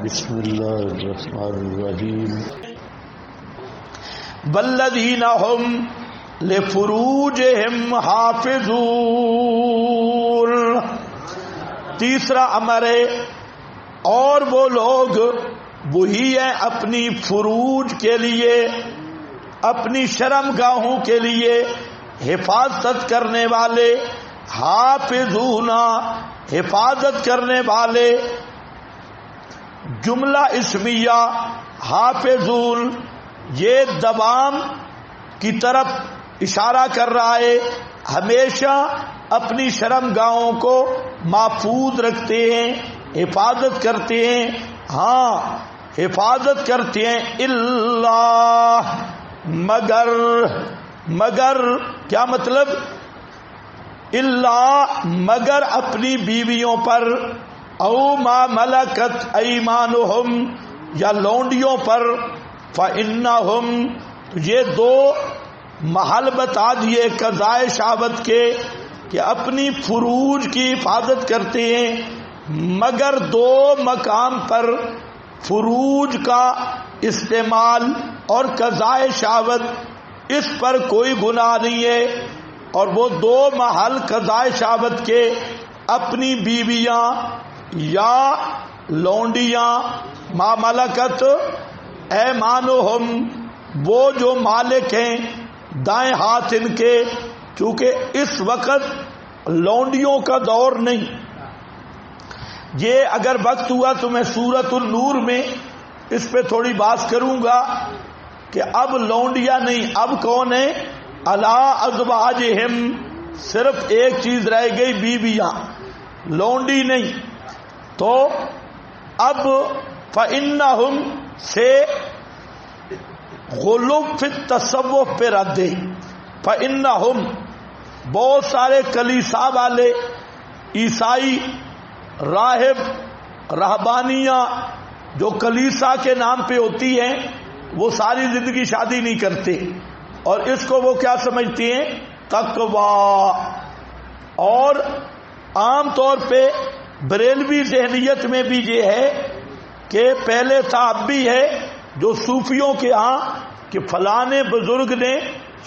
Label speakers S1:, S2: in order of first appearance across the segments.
S1: بسم اللہ الرحمن الرحیم
S2: والذین هم لفروجہم حافظون. تیسرا امر ہے اور وہ لوگ وہی ہیں اپنی فروج کے لیے، اپنی شرم گاہوں کے لیے حفاظت کرنے والے، حافظون حفاظت کرنے والے. جملہ اسمیہ حافظون یہ دوام کی طرف اشارہ کر رہا ہے، ہمیشہ اپنی شرم گاہوں کو محفوظ رکھتے ہیں، حفاظت کرتے ہیں. ہاں حفاظت کرتے ہیں. اللہ مگر کیا مطلب؟ اللہ مگر اپنی بیویوں پر، او ما ملکت ایمانہم یا لونڈیوں پر. فإنہم یہ دو محل بتا دیے قضائے شہوت کے کہ اپنی فروج کی حفاظت کرتے ہیں، مگر دو مقام پر فروج کا استعمال اور قضائے شہوت اس پر کوئی گناہ نہیں ہے. اور وہ دو محل قضائے شہوت کے اپنی بیویاں یا لونڈیاں، ما ملکت ایمانہم وہ جو مالک ہیں دائیں ہاتھ ان کے، چونکہ اس وقت لونڈیوں کا دور نہیں. یہ اگر وقت ہوا تو میں سورۃ النور میں اس پہ تھوڑی بات کروں گا کہ اب لونڈیاں نہیں، اب کون ہے؟ الا ازواجہم، صرف ایک چیز رہ گئی بیویاں، لونڈی نہیں. تو اب فإنہم سے غلوب فی التصوف پہ رد ہے. فإنہم بہت سارے کلیسا والے عیسائی راہب رہبانیاں جو کلیسا کے نام پہ ہوتی ہیں وہ ساری زندگی شادی نہیں کرتے، اور اس کو وہ کیا سمجھتی ہیں؟ تقویٰ. اور عام طور پہ بریلوی ذہنیت میں بھی یہ ہے کہ پہلے تھا اب بھی ہے جو صوفیوں کے ہاں کہ فلانے بزرگ نے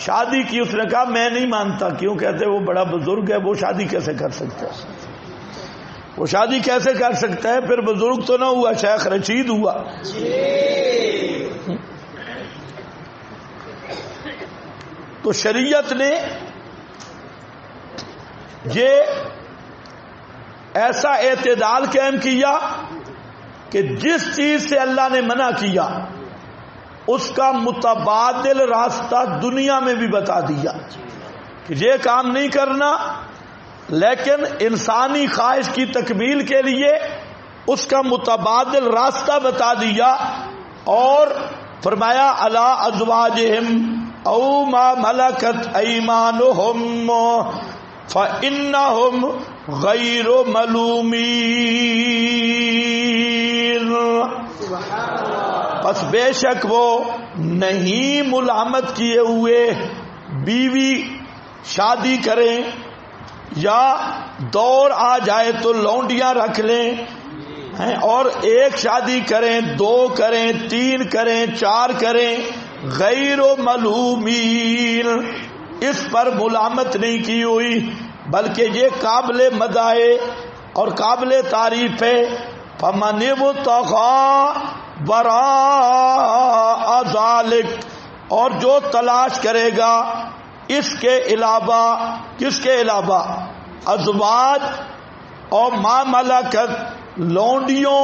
S2: شادی کی، اس نے کہا میں نہیں مانتا. کیوں؟ کہتے وہ بڑا بزرگ ہے، وہ شادی کیسے کر سکتا ہے؟ وہ شادی کیسے کر سکتا ہے؟ پھر بزرگ تو نہ ہوا، شیخ رشید ہوا. تو شریعت نے یہ ایسا اعتدال قائم کیا کہ جس چیز سے اللہ نے منع کیا اس کا متبادل راستہ دنیا میں بھی بتا دیا کہ یہ کام نہیں کرنا، لیکن انسانی خواہش کی تکمیل کے لیے اس کا متبادل راستہ بتا دیا. اور فرمایا الا ازواجہم او ما ملکت ایمانہم فإنہم غیر ملومین. پس بے شک وہ نہیں ملامت کیے ہوئے. بیوی شادی کریں یا دور آ جائے تو لونڈیاں رکھ لیں، اور ایک شادی کریں، دو کریں، تین کریں، چار کریں، غیر ملومین، اس پر ملامت نہیں کی ہوئی، بلکہ یہ قابل مدائے اور قابل تعریف ہے. فمن ابتغى وراء ذلك، اور جو تلاش کرے گا اس کے علاوہ، کس کے علاوہ؟ ازواج اور ما ملکت، لونڈیوں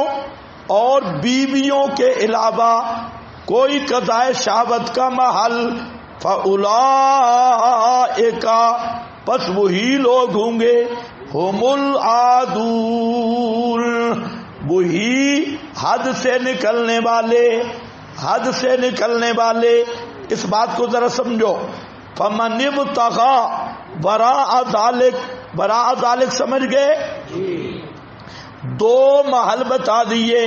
S2: اور بیویوں کے علاوہ کوئی قضائے شہوت کا محل، فاولئک پس وہی لوگ ہوں گے، ہم العادون وہی حد سے نکلنے والے، حد سے نکلنے والے. اس بات کو ذرا سمجھو. فمن ابتغى وراء ذلك، وراء ذلك سمجھ گئے؟ دو محل بتا دیے،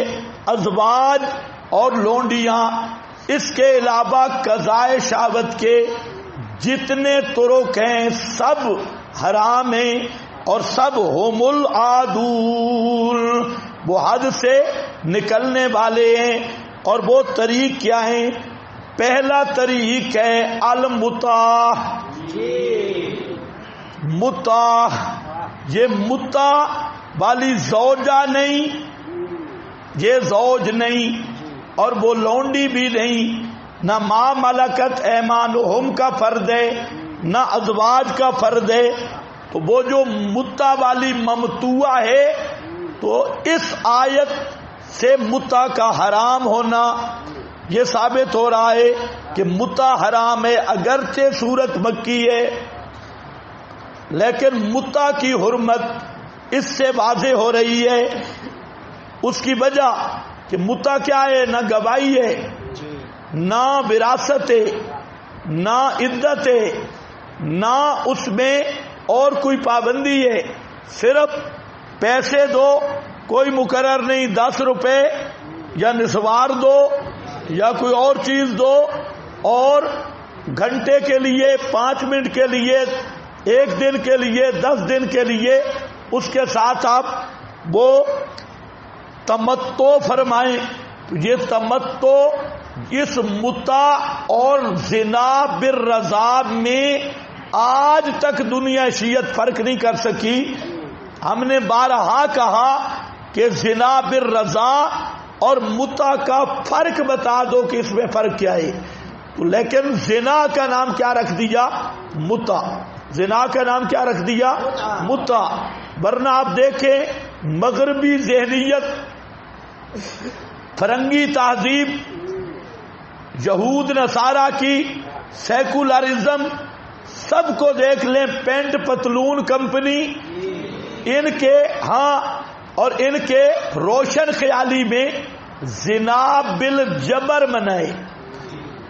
S2: ازواج اور لونڈیاں. اس کے علاوہ قضائے شہوت کے جتنے طرق ہیں سب حرام ہیں، اور سب ہم العادون وہ حد سے نکلنے والے ہیں. اور وہ طریق کیا ہیں؟ پہلا طریق ہے المتاع. متاع، یہ متاع والی زوجہ نہیں، یہ زوج نہیں، اور وہ لونڈی بھی نہیں، نہ ما ملکت ایمانہم کا فرد ہے، نہ ازواج کا فرد ہے. تو وہ جو متاع والی ممتوعہ ہے، تو اس آیت سے متاع کا حرام ہونا یہ ثابت ہو رہا ہے کہ متاع حرام ہے. اگرچہ سورت مکی ہے لیکن متاع کی حرمت اس سے واضح ہو رہی ہے. اس کی وجہ کہ متاع کیا ہے؟ نہ گواہی ہے، نہ وراثت ہے، نہ عدت ہے، نہ اس میں اور کوئی پابندی ہے. صرف پیسے دو، کوئی مقرر نہیں، 10 روپے یا نسوار دو یا کوئی اور چیز دو، اور گھنٹے کے لیے، 5 منٹ کے لیے، 1 دن کے لیے، 10 دن کے لیے اس کے ساتھ آپ وہ تمتع فرمائیں. تو یہ تمتع اس متاع اور زنا بالرضا میں آج تک دنیا شیعت فرق نہیں کر سکی. ہم نے بارہا کہا کہ زنا بالرضا اور متاع کا فرق بتا دو کہ اس میں فرق کیا ہے. تو لیکن زنا کا نام کیا رکھ دیا؟ متاع. زنا کا نام کیا رکھ دیا؟ متاع. ورنہ آپ دیکھیں مغربی ذہنیت، فرنگی تہذیب، یہود نصارہ کی سیکولرزم، سب کو دیکھ لیں، پینٹ پتلون کمپنی، ان کے ہاں اور ان کے روشن خیالی میں زنا بالجبر منائے.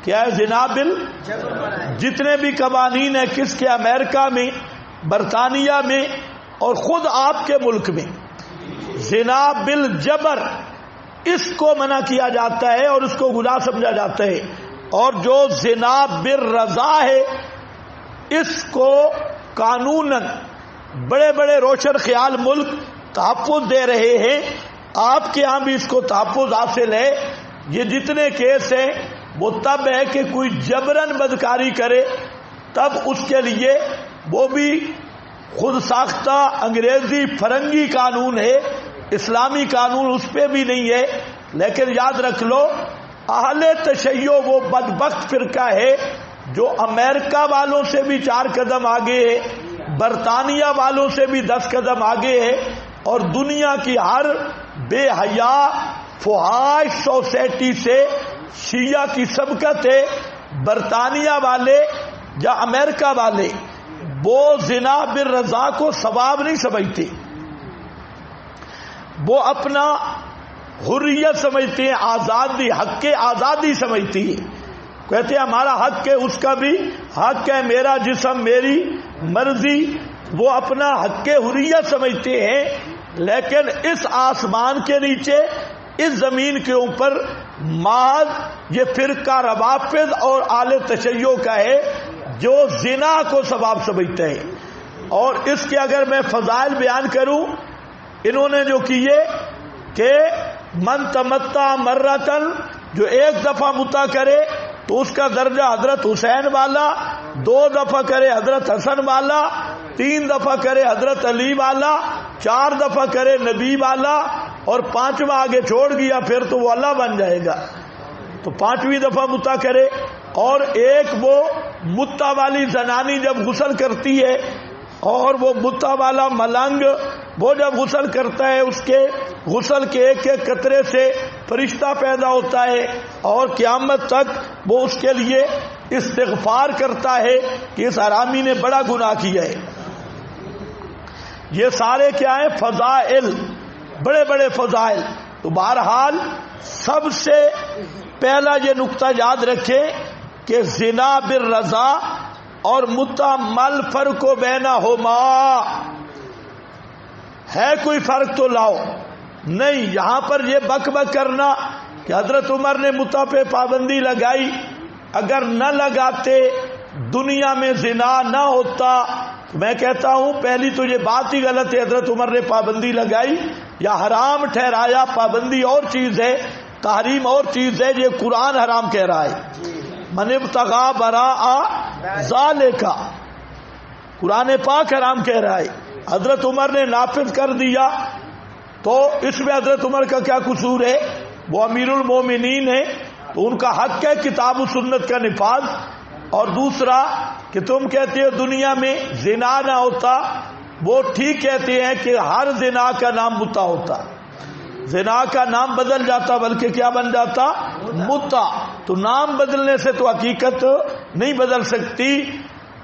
S2: کیا ہے زنا بالجبر؟ جتنے بھی قوانین ہیں کس کے؟ امریکہ میں، برطانیہ میں اور خود آپ کے ملک میں زنا بالجبر اس کو منع کیا جاتا ہے اور اس کو گناہ سمجھا جاتا ہے. اور جو زنا بالرضا ہے اس کو قانوناً بڑے بڑے روشن خیال ملک تحفظ دے رہے ہیں. آپ کے ہاں بھی اس کو تحفظ حاصل ہے. یہ جتنے کیس ہیں وہ تب ہے کہ کوئی جبرن بدکاری کرے، تب اس کے لیے وہ بھی خود ساختہ انگریزی فرنگی قانون ہے، اسلامی قانون اس پہ بھی نہیں ہے. لیکن یاد رکھ لو اہل تشیع وہ بدبخت فرقہ ہے جو امریکہ والوں سے بھی 4 قدم آگے ہے، برطانیہ والوں سے بھی 10 قدم آگے ہے، اور دنیا کی ہر بے حیا فحاش سوسائٹی سے شیعہ کی سبقت ہے. برطانیہ والے یا امریکہ والے وہ زنا بالرضا کو ثواب نہیں سمجھتے، وہ اپنا حریت سمجھتے ہیں، آزادی، حق آزادی سمجھتی ہے. کہتے ہیں ہمارا حق ہے، اس کا بھی حق ہے، میرا جسم میری مرضی. وہ اپنا حق حریت سمجھتے ہیں. لیکن اس آسمان کے نیچے، اس زمین کے اوپر محض یہ فرقہ روافض اور اہل تشیع کا ہے جو زنا کو ثواب سمجھتا ہے. اور اس کے اگر میں فضائل بیان کروں، انہوں نے جو کیے کہ من تمتع مرتن، جو 1 دفعہ متع کرے تو اس کا درجہ حضرت حسین والا، 2 دفعہ کرے حضرت حسن والا، 3 دفعہ کرے حضرت علی والا، 4 دفعہ کرے نبی والا، اور 5واں آگے چھوڑ گیا پھر تو وہ اللہ بن جائے گا. تو 5ویں دفعہ متع کرے. اور ایک وہ متع والی زنانی جب غسل کرتی ہے، اور وہ متع والا ملنگ وہ جب غسل کرتا ہے، اس کے غسل کے ایک ایک قطرے سے فرشتہ پیدا ہوتا ہے، اور قیامت تک وہ اس کے لیے استغفار کرتا ہے کہ اس حرامی نے بڑا گناہ کیا ہے. یہ سارے کیا ہیں؟ فضائل، بڑے بڑے فضائل. تو بہرحال سب سے پہلا یہ نقطہ یاد رکھیں کہ زنا بالرضا اور متع مل فرق بینہما، ہے کوئی فرق تو لاؤ. نہیں، یہاں پر یہ بک بک کرنا کہ حضرت عمر نے متع پہ پابندی لگائی، اگر نہ لگاتے دنیا میں زنا نہ ہوتا. میں کہتا ہوں پہلی تو یہ بات ہی غلط ہے، حضرت عمر نے پابندی لگائی، یا حرام ٹھہرایا پابندی اور چیز ہے، تحریم اور چیز ہے، یہ قرآن حرام کہہ رہا ہے. من ابتغى وراء ذالک، قرآن پاک حرام کہہ رہا ہے. حضرت عمر نے نافذ کر دیا تو اس میں حضرت عمر کا کیا قصور ہے؟ وہ امیر المومنین ہیں تو ان کا حق ہے کتاب و سنت کا نفاذ. اور دوسرا کہ تم کہتے ہو دنیا میں زنا نہ ہوتا، وہ ٹھیک کہتے ہیں کہ ہر زنا کا نام متع ہوتا، زنا کا نام بدل جاتا بلکہ کیا بن جاتا؟ متع. تو نام بدلنے سے تو حقیقت نہیں بدل سکتی.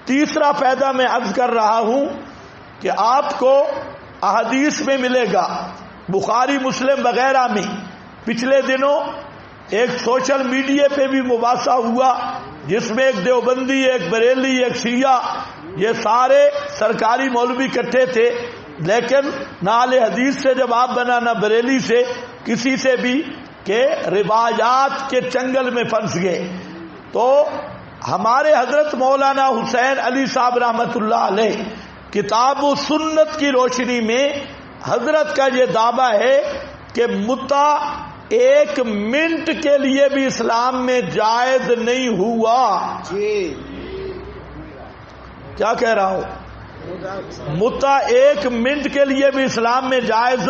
S2: تیسرا فائدہ میں عرض کر رہا ہوں کہ آپ کو احادیث میں ملے گا، بخاری مسلم وغیرہ میں. پچھلے دنوں ایک سوشل میڈیا پہ بھی مباحثہ ہوا جس میں ایک دیوبندی، ایک بریلی، ایک شیعہ، یہ سارے سرکاری مولوی اکٹھے تھے، لیکن نہ اہل حدیث سے جواب بنا نہ بریلی سے کسی سے بھی، کہ روایات کے چنگل میں پھنس گئے. تو ہمارے حضرت مولانا حسین علی صاحب رحمۃ اللہ علیہ کتاب و سنت کی روشنی میں حضرت کا یہ دعویٰ ہے کہ متع 1 منٹ کے لیے بھی اسلام میں جائز نہیں ہوا. کیا کہہ رہا ہوں؟ متع 1 منٹ کے لیے بھی اسلام میں جائز،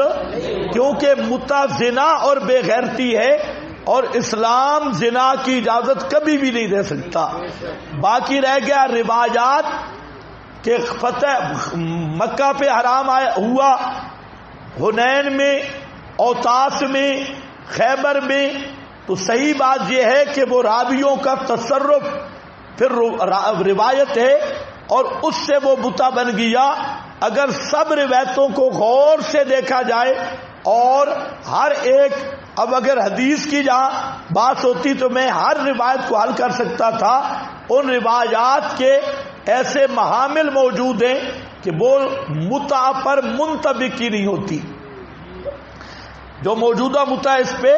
S2: کیونکہ متع زنا اور بے غیرتی ہے اور اسلام زنا کی اجازت کبھی بھی نہیں دے سکتا. باقی رہ گیا روایات کہ فتح مکہ پہ حرام ہوا، حنین میں، اوطاس میں، خیبر میں. تو صحیح بات یہ ہے کہ وہ راویوں کا تصرف پھر روایت ہے اور اس سے وہ متع بن گیا. اگر سب روایتوں کو غور سے دیکھا جائے اور ہر ایک، اب اگر حدیث کی جہاں بات ہوتی تو میں ہر روایت کو حل کر سکتا تھا. ان روایات کے ایسے محامل موجود ہیں کہ وہ متع پر منطبق ہی نہیں ہوتی. جو موجودہ متع اس پہ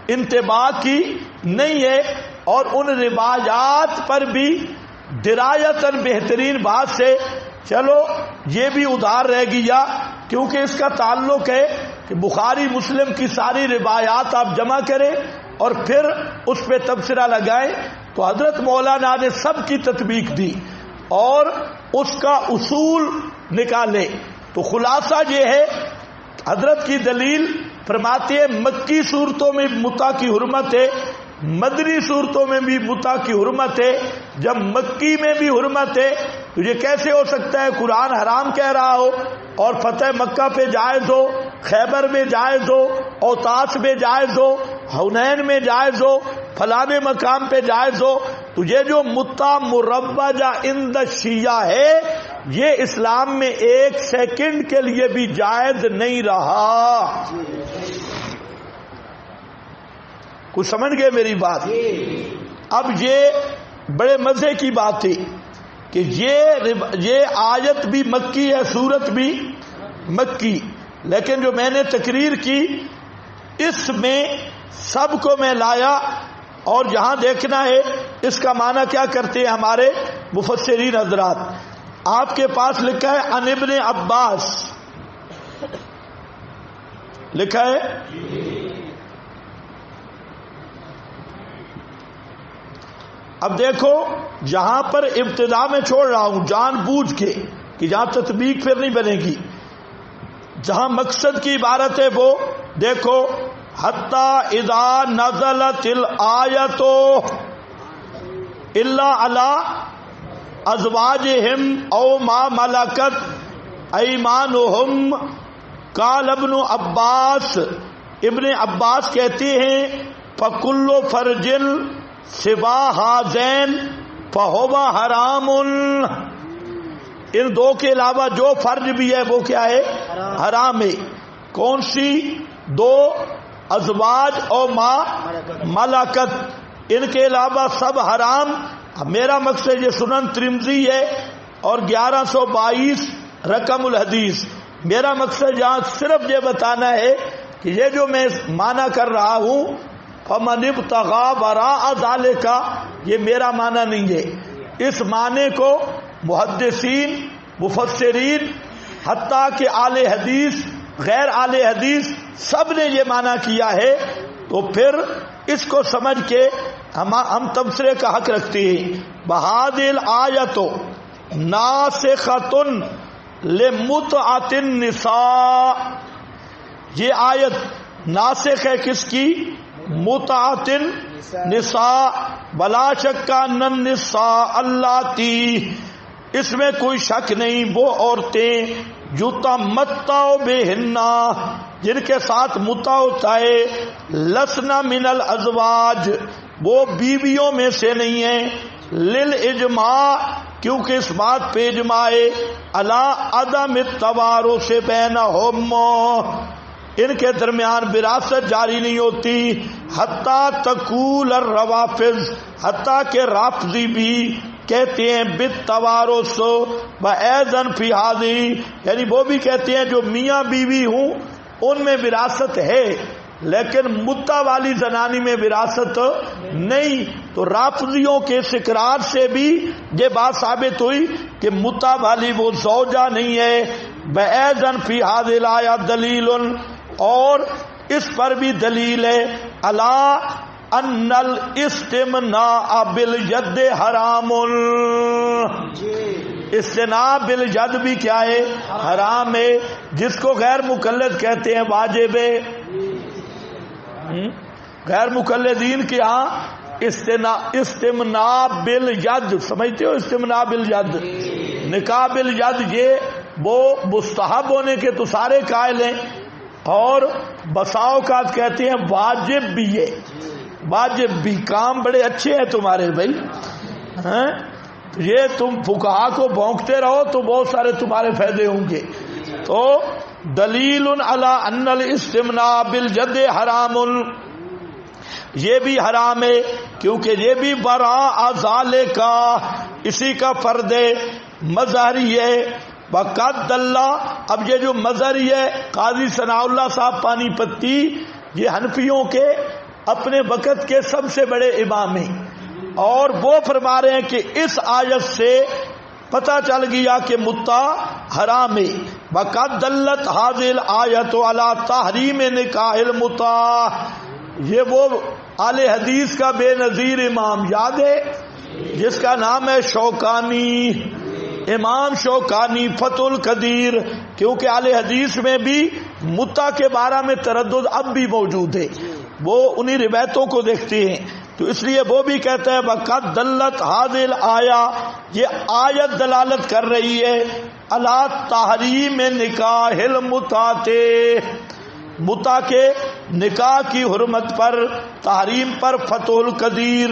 S2: انتباہ کی نہیں ہے، اور ان روایات پر بھی درایتاً بہترین بات سے چلو یہ بھی ادھار رہ گیا، کیونکہ اس کا تعلق ہے کہ بخاری مسلم کی ساری روایات آپ جمع کریں اور پھر اس پہ تبصرہ لگائیں. تو حضرت مولانا نے سب کی تطبیق دی اور اس کا اصول نکالے. تو خلاصہ یہ ہے، حضرت کی دلیل فرماتے ہیں مکی صورتوں میں متع کی حرمت ہے، مدنی صورتوں میں بھی متع کی حرمت ہے. جب مکی میں بھی حرمت ہے تو یہ کیسے ہو سکتا ہے قرآن حرام کہہ رہا ہو اور فتح مکہ پہ جائز ہو، خیبر میں جائز ہو، اوطاس میں جائز ہو، حنین میں جائز ہو، فلانے مقام پہ جائز ہو. تو یہ جو متع مروجہ عند شیعہ ہے یہ اسلام میں 1 سیکنڈ کے لیے بھی جائز نہیں رہا. کچھ سمجھ گئے میری بات؟ اب یہ بڑے مزے کی بات تھی کہ یہ آیت بھی مکی ہے، سورت بھی مکی، لیکن جو میں نے تقریر کی اس میں سب کو میں لایا اور یہاں دیکھنا ہے اس کا معنی کیا کرتے ہیں ہمارے مفسرین حضرات. آپ کے پاس لکھا ہے عن ابن عباس، لکھا ہے. اب دیکھو جہاں پر ابتدا میں چھوڑ رہا ہوں جان بوجھ کے کہ جہاں تطبیق پھر نہیں بنے گی، جہاں مقصد کی عبارت ہے وہ دیکھو. حتی اذا نزلت الآیت الا علی ازواجہم او ما ملکت ایمانہم. قال ابن عباس، ابن عباس کہتے ہیں فکل فرج سوا ہذین فہو حرام. ان دو کے علاوہ جو فرج بھی ہے وہ کیا ہے؟ حرام ہے. کون سی؟ 2 ازواج اور ما ملکت، ان کے علاوہ سب حرام. میرا مقصد یہ سنن ترمذی ہے اور 1122 رقم الحدیث. میرا مقصد یہاں صرف یہ بتانا ہے کہ یہ جو میں معنی کر رہا ہوں فمن ابتغى وراء ذلك، یہ میرا معنی نہیں ہے. اس معنی کو محدثین، مفسرین، حتیٰ کہ اہل حدیث غیر اہل حدیث سب نے یہ معنی کیا ہے، تو پھر اس کو سمجھ کے ہم تبصرے کا حق رکھتے ہیں. بہادل آیت ناسخۃ لمتعۃ النساء، یہ آیت ناسخ ہے کس کی؟ متعۃ النساء. بلا شک ان النساء اللاتی، اس میں کوئی شک نہیں وہ عورتیں یتمتع بہن، جن کے ساتھ متع ہوتا ہے، لسنا من الازواج، وہ بیویوں میں سے نہیں ہیں، للاجماع، کیونکہ اس بات پہ اجماع ہے، علی عدم التوارث بینہم، ان کے درمیان وراثت جاری نہیں ہوتی، حتیٰ تقول الروافض، حتیٰ کہ رافضی بھی کہتے ہیں بالتوارث وایضا فی ہذہ، یعنی وہ بھی کہتے ہیں جو میاں بیوی ہوں ان میں وراثت ہے، لیکن متع والی زنانی میں وراثت نہیں. تو رافضیوں کے اقرار سے بھی یہ بات ثابت ہوئی کہ متع والی وہ زوجہ نہیں ہے. وایضا فی ہذہ الآیہ دلیل، اور اس پر بھی دلیل ہے، الا ان الاستمناء بالید حرام، استمناء بالید بھی کیا ہے؟ حرام ہے. جس کو غیر مقلد کہتے ہیں واجب ہے. غیر مقلدین کے ہاں استمناء بالید، سمجھتے ہو استمناء بالید، نکاح بالید، یہ وہ مستحب ہونے کے تو سارے قائل ہیں، اور بسا اوقات کہتے ہیں واجب بھی ہے. واجب بھی، کام بڑے اچھے ہیں تمہارے بھائی، یہ تم فقہا کو بھونکتے رہو تو بہت سارے تمہارے فائدے ہوں گے. تو دلیل علی ان الاستمناء بالجد حرام، یہ بھی حرام ہے کیونکہ یہ بھی براء ذالک، اسی کا فرد مظہری ہے. وقد اللہ، اب یہ جو مظہری ہے قاضی ثناء اللہ صاحب پانی پتی، یہ حنفیوں کے اپنے وقت کے سب سے بڑے امام ہیں، اور وہ فرما رہے ہیں کہ اس آیت سے پتہ چل گیا کہ متع حرام ہے. وقد دلت هذه الآیت علی تحریم نکاح المتع، یہ وہ اہل حدیث کا بے نظیر امام یاد ہے جس کا نام ہے شوکانی، امام شوکانی فتح القدیر، کیونکہ اہل حدیث میں بھی متع کے بارے میں تردد اب بھی موجود ہے، وہ انہی روایتوں کو دیکھتے ہیں، تو اس لیے وہ بھی کہتا ہے وقد دلت هذه الآیہ، یہ آیت دلالت کر رہی ہے علی تحریم نکاح المتعۃ، متع کے نکاح کی حرمت پر، تحریم پر. فتح القدیر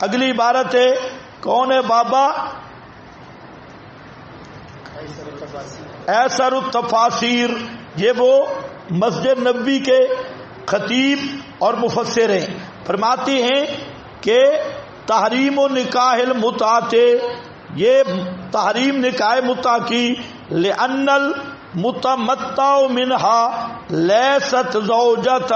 S2: اگلی عبارت ہے، کون ہے بابا؟ ایسر التفاسیر، یہ وہ مسجد نبوی کے خطیب اور مفسر ہیں، فرماتے ہیں کہ تحریم و نکاح المتعۃ، یہ تحریم نکاح متع کی، لأن المتمتع منها لیست زوجۃ،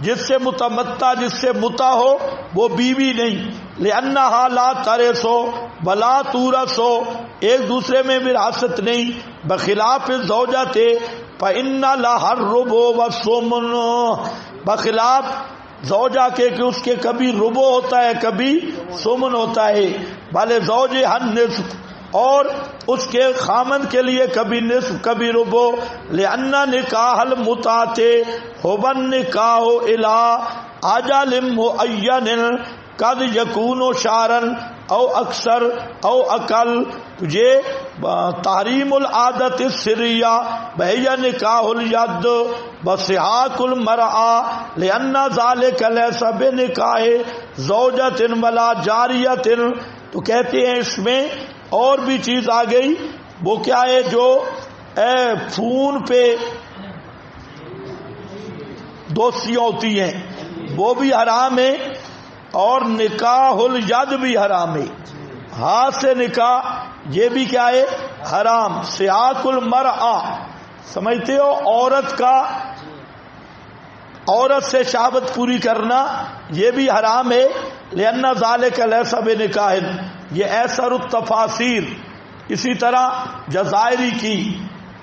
S2: جس سے متمتع، جس سے متع ہو وہ بیوی نہیں، لأنها لا ترث ولا تورث، ایک دوسرے میں وراثت نہیں، بخلاف الزوجۃ فإن لها الربع والثمن، بخلاف زوجہ کے کہ اس کے کبھی ربع ہوتا ہے کبھی ثمن ہوتا ہے، بھلے زوجہ ہن نصف، اور اس کے خامن کے لیے کبھی نصف کبھی ربع. لأن نکاح المتعۃ هو النکاح الی اجل معین قد یکون شہرا او اکثر او اقل، تجھے تحریم العادت السریہ بہی نکاح الید وصحاق المرأة لأن ذلك لیس بنکاح زوجۃ ولا جاریۃ. تو کہتے ہیں اس میں اور بھی چیز آ گئی، وہ کیا ہے جو فون پہ دوستیاں ہوتی ہیں وہ بھی حرام ہے، اور نکاح الید بھی حرام ہے، ہاتھ سے نکاح یہ بھی کیا ہے؟ حرام. صحاق المرأة، سمجھتے ہو عورت کا، عورت سے شہوت پوری کرنا یہ بھی حرام ہے. لأن ذلك ليس بنکاح، یہ ایسر التفاسیر. اسی طرح جزائری کی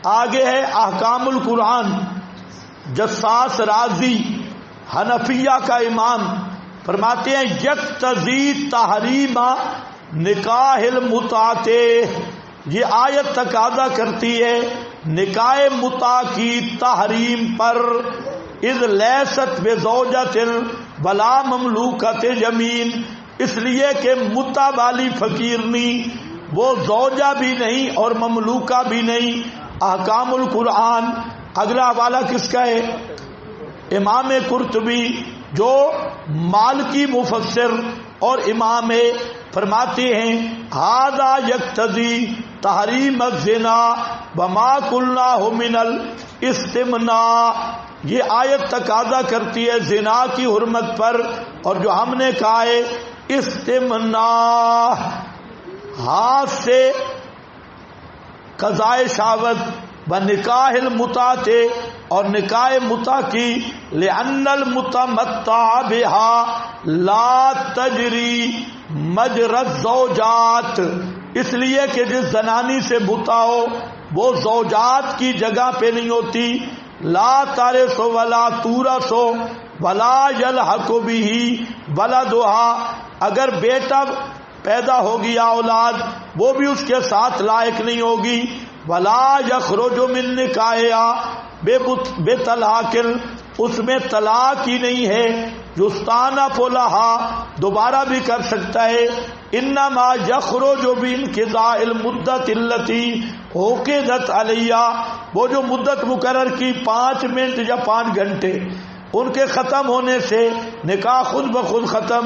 S2: آگے ہے احکام القرآن، جساس رازی حنفیہ کا امام فرماتے ہیں یقتضی تحریم نکاح المتعۃ، یہ آیت تقاضا کرتی ہے نکاح متع کی تحریم پر، اذ لیست بزوجۃ ولا مملوکۃ یمین، اس لیے کہ متع والی فقیرنی وہ زوجہ بھی نہیں اور مملوکہ بھی نہیں۔ احکام القرآن اگلا حوالہ کس کا ہے؟ امام قرطبی جو مالکی مفسر اور امام فرماتے ہیں ھذا یقتضی تحریم الزنا وما قلناہ من الاستمناء، یہ آیت تقاضا کرتی ہے زنا کی حرمت پر، اور جو ہم نے کہا ہے استمناء ہاتھ سے قضائے شہوت، و نکاح المتعۃ اور نکاح متع کی، لأن المتمتع بها لا تجری مجرى الزوجات، اس لیے کہ جس زنانی سے متع ہو وہ زوجات کی جگہ پہ نہیں ہوتی، لا ترث ولا تورث ولا یلحق به ولدها، اگر بیٹا پیدا ہو گیا اولاد وہ بھی اس کے ساتھ لائق نہیں ہوگی، ولا یخرج من نکاحها بے طلاق، اس میں طلاق ہی نہیں ہے، یستانف لها دوبارہ بھی کر سکتا ہے، انما یخرج بانقضاء المدت التي عقدت علیہ، وہ جو مدت مقرر کی 5 منٹ یا 5 گھنٹے ان کے ختم ہونے سے نکاح خود بخود ختم،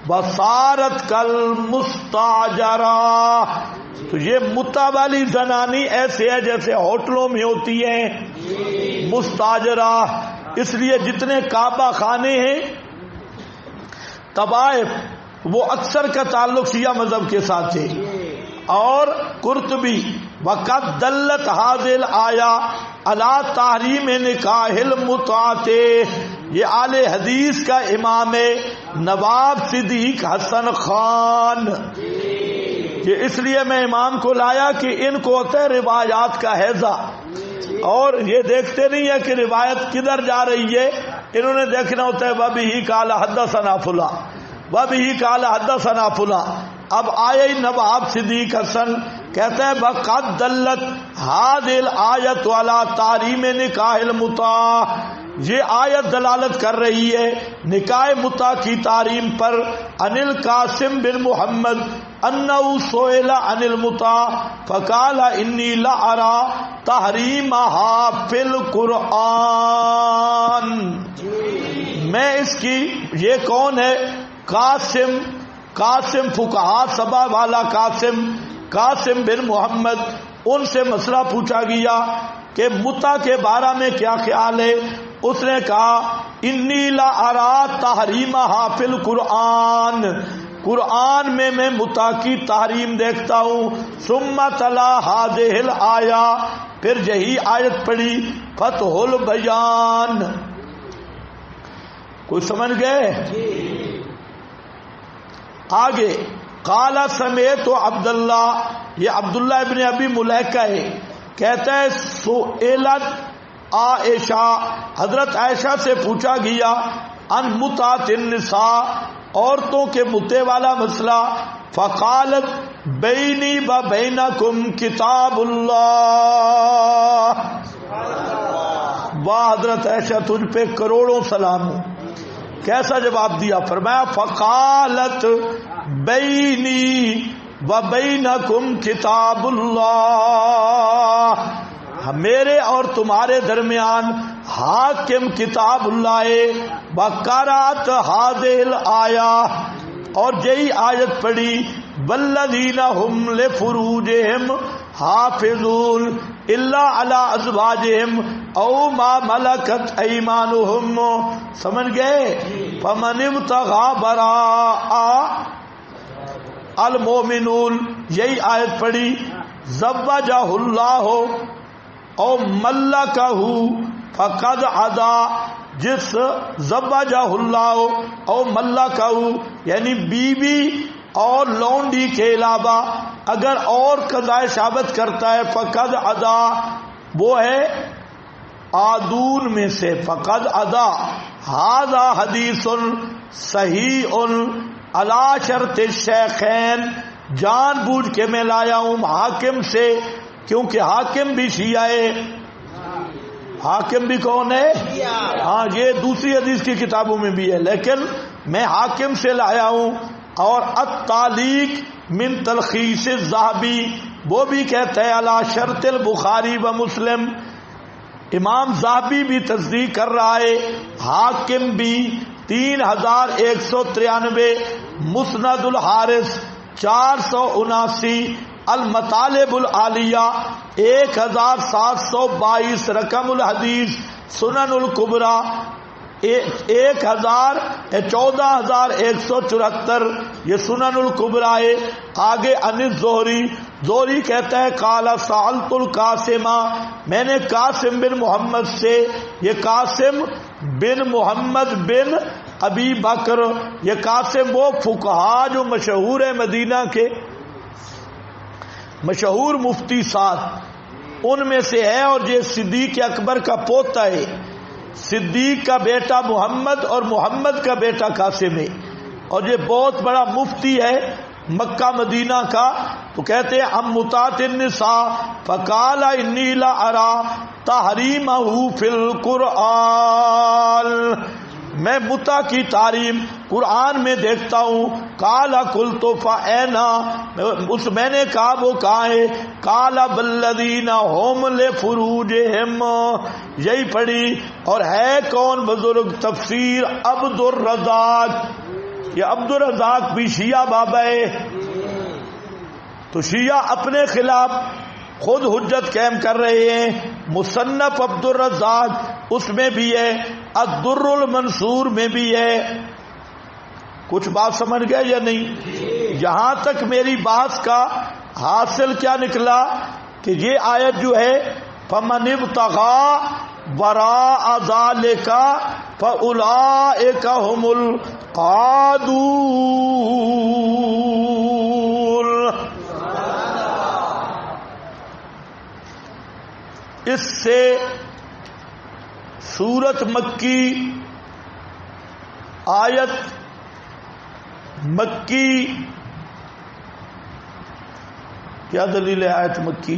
S2: وصارت کالمستاجرہ، تو یہ متع والی زنانی ایسے ہے جیسے ہوٹلوں میں ہوتی ہیں مستاجرہ، اس لیے جتنے کعبہ خانے ہیں طوائف وہ اکثر کا تعلق شیعہ مذہب کے ساتھ ہے۔ اور قرطبی وقد دلت هذه الآیہ علی تحریم نکاح المتعۃ، یہ اہل حدیث کا امام ہے نواب صدیق حسن خان، یہ اس لیے میں امام کو لایا کہ ان کو ہوتا ہے روایات کا حیضہ، اور یہ دیکھتے نہیں ہے کہ روایت کدھر جا رہی ہے، انہوں نے دیکھنا ہوتا ہے وَبِهِ قَالَ حَدَّثَنَا فُلَانٌ وَبِهِ قَالَ حَدَّثَنَا فُلَانٌ۔ اب آئے نواب صدیق حسن کہتا ہے وَقَدْ دَلَّتْ هَذِهِ الْآيَةُ عَلَى تَحْرِيمِ نِكَاحِ الْمُتْعَةِ، یہ آیت دلالت کر رہی ہے نکاح متع کی تحریم پر، عن القاسم بن محمد انہ سئل عن المتع فقال انی لأرى تحریمها فی القرآن، میں اس کی، یہ کون ہے؟ قاسم فقہا سبا والا قاسم بن محمد، ان سے مسئلہ پوچھا گیا کہ متع کے بارے میں کیا خیال ہے، اس نے کہا انی لا ارى تحریمها فی القرآن، قرآن میں متع کی تحریم دیکھتا ہوں، ثم تلا هذه الآیہ، پھر یہی آیت پڑھی فتح البیان، کوئی سمجھ گئے؟ آگے قال سمیت عبداللہ، یہ عبداللہ ابن ابی ملیکہ ہے، کہتا ہے سئلت عائشہ، حضرت عائشہ سے پوچھا گیا ان متعۃ النساء، عورتوں کے متع والا مسئلہ، فقالت بینی و بینکم کتاب اللہ، واہ حضرت عائشہ تجھ پہ کروڑوں سلام ہوں، کیسا جواب دیا؟ فرمایا فقالت بینی و بینکم کتاب اللہ، میرے اور تمہارے درمیان حاکم کتاب اللہ ہے، وقرأت هذه الآیہ، اور یہی آیت پڑھی والذین هم لفروجہم حافظون الا علی ازواجہم او ما ملکت ایمانہم، سمجھ گئے؟ فمن ابتغى وراء المؤمنون، یہی آیت پڑھی زوجہ اللہ او ملکہ فقد عدا، جس زوجہ اللہ او ملکہ یعنی بیوی اور لونڈی کے علاوہ اگر اور قضائے شہوت کرتا ہے فقد عدا، وہ ہے آدون میں سے. فقد ادا ھذا حدیث صحیح علی شرط الشیخین. جان بوجھ کے میں لایا ہوں حاکم سے، کیونکہ حاکم بھی شیعہ ہے. حاکم بھی کون ہے؟ ہاں، یہ دوسری حدیث کی کتابوں میں بھی ہے، لیکن میں حاکم سے لایا ہوں. اور التعلیق من تلخیص الذہبی، وہ بھی کہتا ہے علی شرط البخاری و مسلم. امام ذہبی بھی تصدیق کر رہا ہے، حاکم بھی. 3193 مسند الحارث 479 المطالب العالیہ 1722 رقم الحدیث سنن الکبریٰ 14174 یہ سنن الکبریٰ ہے. آگے عن الزہری، زہری کہتا ہے قال سألت القاسم، میں نے قاسم بن محمد سے، یہ قاسم بن محمد بن ابی بکر، یہ قاسم وہ فقہا جو مشہور ہے مدینہ کے، مشہور مفتی سات ان میں سے ہے، اور یہ صدیق اکبر کا پوتا ہے. صدیق کا بیٹا محمد اور محمد کا بیٹا قاسم ہے، اور یہ بہت بڑا مفتی ہے مکہ مدینہ کا. تو کہتے ہیں ام متات النساء فقال انی لا ارى تحریمہ فی القرآن، میں متا کی تحریم قرآن میں دیکھتا ہوں. قال قلت فأین، میں نے کہا وہ کہاں ہے؟ قال والذین هم لفروجہم، یہی پڑھی. اور ہے کون بزرگ؟ تفسیر عبد الرزاق. یہ عبد الرزاق بھی شیعہ بابا ہے. تو شیعہ اپنے خلاف خود حجت قائم کر رہے ہیں. مصنف عبد الرزاق اس میں بھی ہے، الدر المنصور میں بھی ہے. کچھ بات سمجھ گئے یا نہیں؟ یہاں تک میری بات کا حاصل کیا نکلا کہ یہ آیت جو ہے فمن ابتغى وراء ذلك فاولئک هم العادون. اس سے سورت مکی، آیت مکی، کیا دلیل ہے آیت مکی؟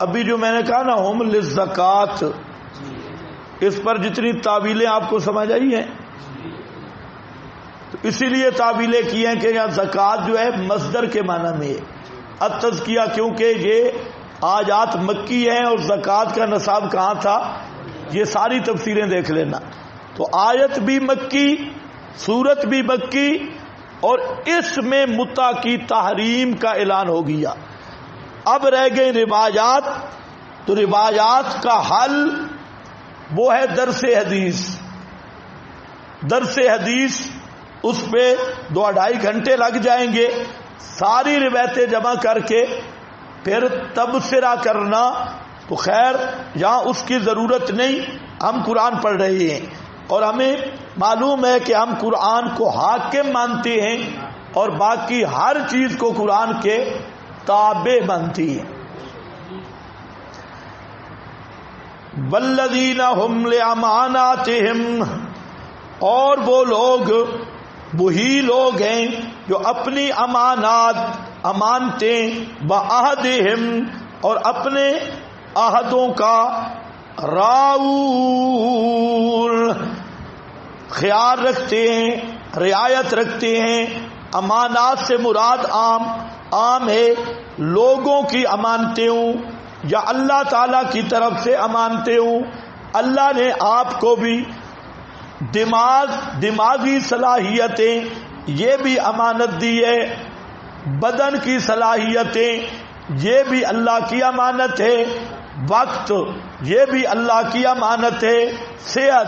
S2: ابھی جو میں نے کہا نا ہم للزکات، اس پر جتنی تعویلیں آپ کو سمجھ آئی ہیں، تو اسی لیے تعویلیں کی ہیں کہ یہاں زکات جو ہے مصدر کے معنی میں ہے. التزکیہ، کیونکہ یہ آیات مکی ہیں اور زکات کا نصاب کہاں تھا، یہ ساری تفسیریں دیکھ لینا. تو آیت بھی مکی، سورت بھی مکی، اور اس میں متع کی تحریم کا اعلان ہو گیا. اب رہ گئے روایات. تو روایات کا حل وہ ہے درس حدیث. درس حدیث اس پہ 2-2.5 گھنٹے لگ جائیں گے. ساری روایتیں جمع کر کے پھر تبصرہ کرنا، تو خیر یہاں اس کی ضرورت نہیں. ہم قرآن پڑھ رہے ہیں اور ہمیں معلوم ہے کہ ہم قرآن کو حاکم مانتے ہیں اور باقی ہر چیز کو قرآن کے تابع مانتی ہیں. والذین هم لاماناتہم، اور وہ لوگ، وہی لوگ ہیں جو اپنی امانتیں بعہدہم، اور اپنے عہدوں کا راعون، خیال رکھتے ہیں، رعایت رکھتے ہیں. امانات سے مراد عام ہے لوگوں کی امانتیں ہوں یا اللہ تعالی کی طرف سے امانتیں ہوں. اللہ نے آپ کو بھی دماغی صلاحیتیں یہ بھی امانت دی ہے، بدن کی صلاحیتیں یہ بھی اللہ کی امانت ہے، وقت یہ بھی اللہ کی امانت ہے، صحت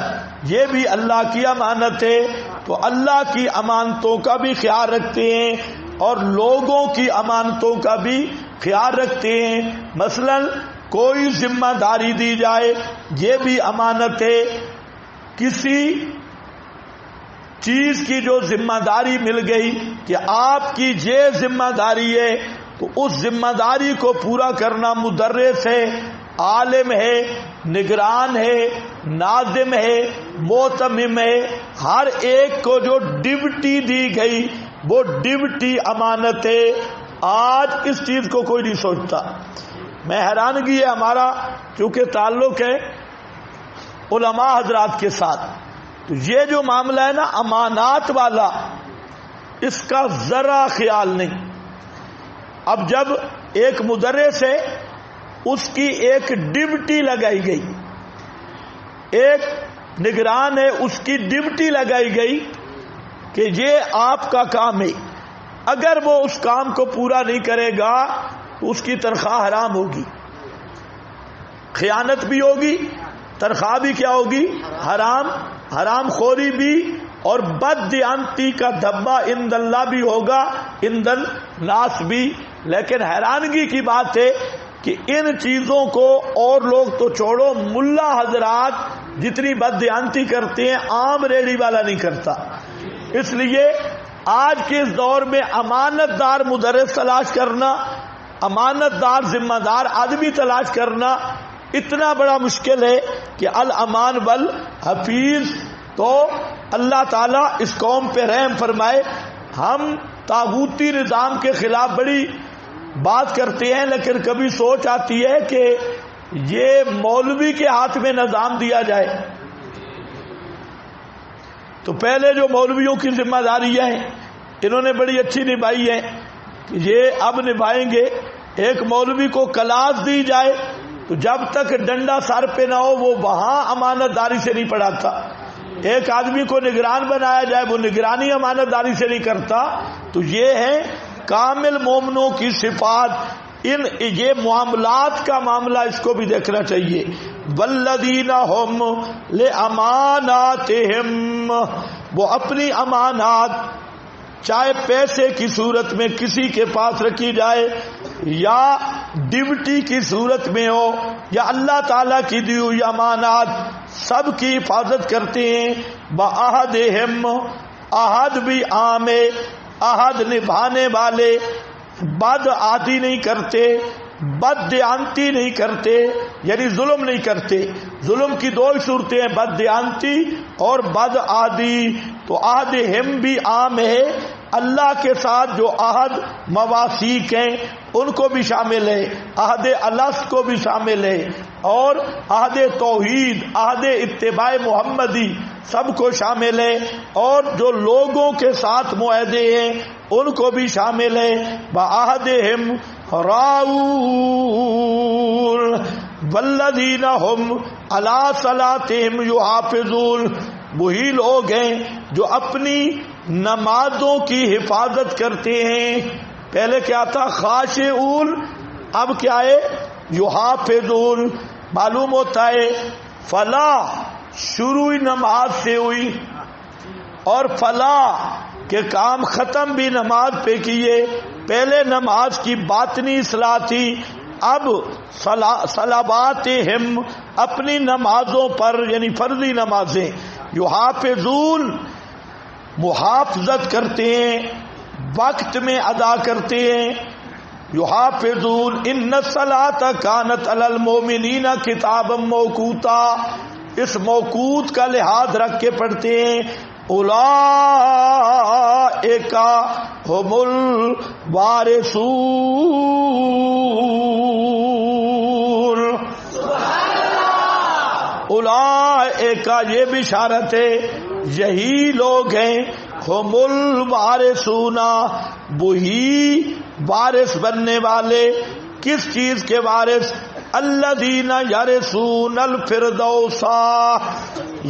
S2: یہ بھی اللہ کی امانت ہے. تو اللہ کی امانتوں کا بھی خیال رکھتے ہیں اور لوگوں کی امانتوں کا بھی خیال رکھتے ہیں. مثلا کوئی ذمہ داری دی جائے یہ بھی امانت ہے. کسی چیز کی جو ذمہ داری مل گئی کہ آپ کی یہ ذمہ داری ہے، تو اس ذمہ داری کو پورا کرنا مدرس ہے، عالم ہے، نگران ہے، ناظم ہے، موتمم ہے، ہر ایک کو جو ڈیوٹی دی گئی وہ ڈیوٹی امانت ہے۔ آج اس چیز کو کوئی نہیں سوچتا۔ میں حیرانگی ہے ہمارا کیونکہ تعلق ہے علماء حضرات کے ساتھ، تو یہ جو معاملہ ہے نا امانات والا، اس کا ذرا خیال نہیں۔ اب جب ایک مدرس ہے اس کی ایک ڈیوٹی لگائی گئی، ایک نگران ہے اس کی ڈیوٹی لگائی گئی کہ یہ آپ کا کام ہے، اگر وہ اس کام کو پورا نہیں کرے گا تو اس کی تنخواہ حرام ہوگی، خیانت بھی ہوگی، تنخواہ بھی کیا ہوگی؟ حرام، حرام خوری بھی، اور بددیانتی کا دھبا عند اللہ بھی ہوگا، عند الناس بھی۔ لیکن حیرانگی کی بات ہے کہ ان چیزوں کو اور لوگ تو چھوڑو، ملا حضرات جتنی بددیانتی کرتے ہیں عام ریڑھی والا نہیں کرتا۔ اس لیے آج کے اس دور میں امانت دار مدرس تلاش کرنا، امانت دار ذمہ دار آدمی تلاش کرنا اتنا بڑا مشکل ہے کہ الامان والحفیظ۔ تو اللہ تعالیٰ اس قوم پہ رحم فرمائے۔ ہم طاغوتی نظام کے خلاف بڑی بات کرتے ہیں، لیکن کبھی سوچ آتی ہے کہ یہ مولوی کے ہاتھ میں نظام دیا جائے تو پہلے جو مولویوں کی ذمہ داریاں ہیں انہوں نے بڑی اچھی نبھائی ہے، یہ اب نبھائیں گے۔ ایک مولوی کو کلاس دی جائے تو جب تک ڈنڈا سر پہ نہ ہو وہ وہاں امانت داری سے نہیں پڑھاتا۔ ایک آدمی کو نگران بنایا جائے وہ نگرانی امانت داری سے نہیں کرتا۔ تو یہ ہے کامل مومنوں کی صفات۔ یہ معاملات کا معاملہ اس کو بھی دیکھنا چاہیے۔ والذین هم لاماناتہم، وہ اپنی امانات چاہے پیسے کی صورت میں کسی کے پاس رکھی جائے یا ڈیوٹی کی صورت میں ہو یا اللہ تعالیٰ کی دی ہوئی امانات، سب کی حفاظت کرتے ہیں۔ بعہدہم، عہد بھی عام ہے، عہد نبھانے والے بد عادی نہیں کرتے، بد دیانتی نہیں کرتے، یعنی ظلم نہیں کرتے۔ ظلم کی دو ہی صورتیں ہیں، بد دیانتی اور بد عادی۔ تو عہد ہم بھی عام ہے، اللہ کے ساتھ جو عہد مواثیق ہیں ان کو بھی شامل ہے، عہد الست کو بھی شامل ہے، اور عہد توحید، عہد اتباع محمدی سب کو شامل ہے، اور جو لوگوں کے ساتھ معاہدے ہیں ان کو بھی شامل ہے۔ بعہدہم راؤون والذین هم علی صلاتہم یحافظون، وہی لوگ ہیں جو اپنی نمازوں کی حفاظت کرتے ہیں۔ پہلے کیا تھا؟ خاشعون، اب کیا ہے؟ یحافظون۔ معلوم ہوتا ہے فلاح شروع نماز سے ہوئی اور فلاح کے کام ختم بھی نماز پہ کیے۔ پہلے نماز کی باطنی اصلاح تھی، اب صلواتہم اپنی نمازوں پر یعنی فرضی نمازیں، یحافظون محافظت کرتے ہیں، وقت میں ادا کرتے ہیں۔ یحافظون ان الصلاۃ کانت علی المؤمنین کتابا موقوتا، اس موقوت کا لحاظ رکھ کے پڑھتے ہیں۔ اولئک هم الوارثون، اولئک یہ بشارت ہے یہی لوگ ہیں، هم الوارثون وہی وارث بننے والے۔ کس چیز کے وارث؟ الذین یرثون الفردوس،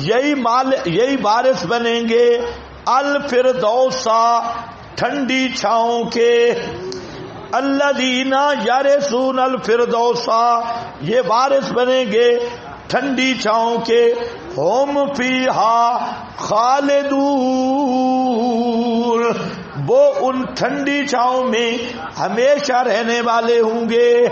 S2: یہی وارث بنیں گے الفردوس ٹھنڈی چھاؤں کے۔ الذین یرثون الفردوس یہ وارث بنیں گے ٹھنڈی چھاؤں کے۔ ہم فیہا خالدون، وہ ان ٹھنڈی چھاؤں میں ہمیشہ رہنے والے ہوں گے۔